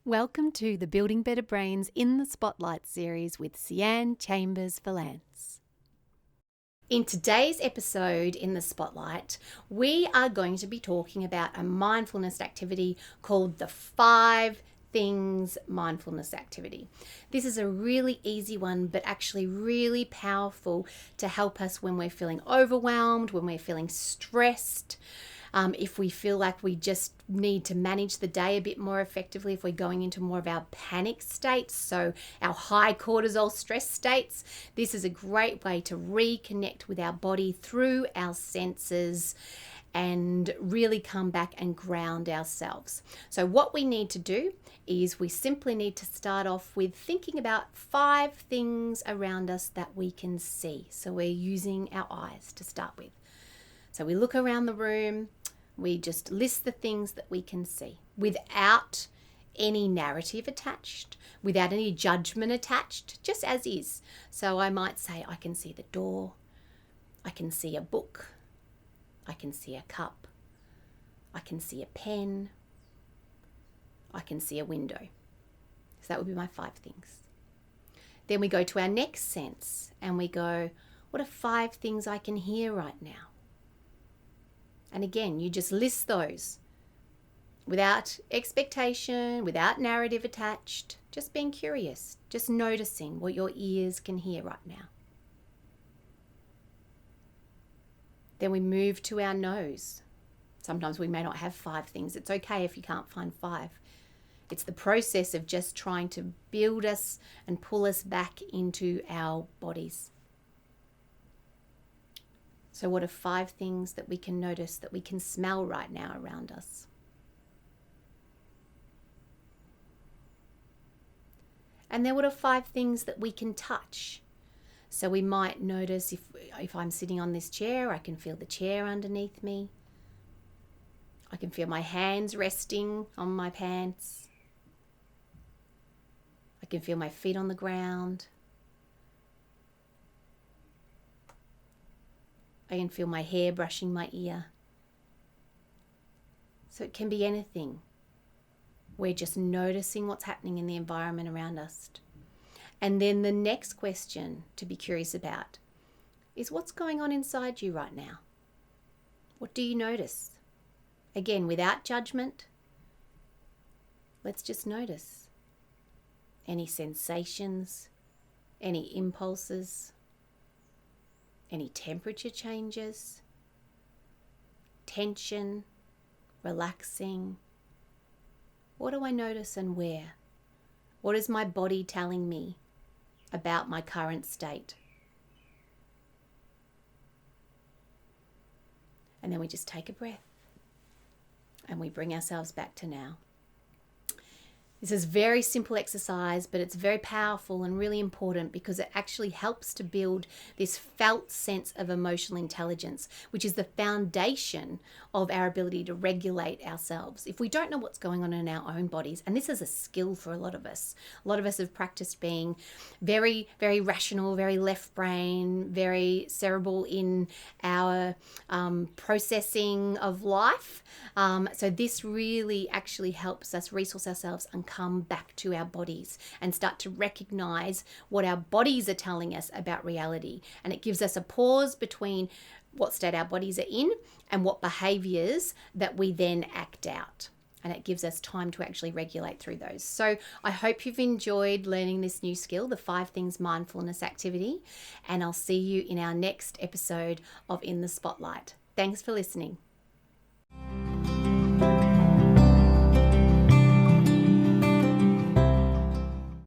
Welcome to the Building Better Brains in the Spotlight series with Sian Chambers Valance. In today's episode in the Spotlight, we are going to be talking about a mindfulness activity called the 5 Things Mindfulness Activity. This is a really easy one, but actually really powerful to help us when we're feeling overwhelmed, when we're feeling stressed. If we feel like we just need to manage the day a bit more effectively, if we're going into more of our panic states, so our high cortisol stress states, this is a great way to reconnect with our body through our senses and really come back and ground ourselves. So what we need to do is we simply need to start off with thinking about 5 things around us that we can see. So we're using our eyes to start with. So we look around the room, we just list the things that we can see without any narrative attached, without any judgment attached, just as is. So I might say, I can see the door, I can see a book, I can see a cup, I can see a pen, I can see a window. So that would be my 5 things. Then we go to our next sense and we go, what are 5 things I can hear right now? And again, you just list those without expectation, without narrative attached, just being curious, just noticing what your ears can hear right now. Then we move to our nose. Sometimes we may not have 5 things. It's okay if you can't find 5. It's the process of just trying to build us and pull us back into our bodies. So what are 5 things that we can notice, that we can smell right now around us? And then what are 5 things that we can touch? So we might notice if I'm sitting on this chair, I can feel the chair underneath me. I can feel my hands resting on my pants. I can feel my feet on the ground. I can feel my hair brushing my ear. So it can be anything. We're just noticing what's happening in the environment around us. And then the next question to be curious about is what's going on inside you right now? What do you notice? Again, without judgment, let's just notice. Any sensations, any impulses, any temperature changes, tension, relaxing. What do I notice and where? What is my body telling me about my current state? And then we just take a breath and we bring ourselves back to now. This is a very simple exercise, but it's very powerful and really important because it actually helps to build this felt sense of emotional intelligence, which is the foundation of our ability to regulate ourselves. If we don't know what's going on in our own bodies, and this is a skill for a lot of us have practiced being very, very rational, very left brain, very cerebral in our processing of life. So this really actually helps us resource ourselves and come back to our bodies and start to recognize what our bodies are telling us about reality. And it gives us a pause between what state our bodies are in and what behaviors that we then act out. And it gives us time to actually regulate through those. So I hope you've enjoyed learning this new skill, the 5 Things Mindfulness Activity. And I'll see you in our next episode of In the Spotlight. Thanks for listening.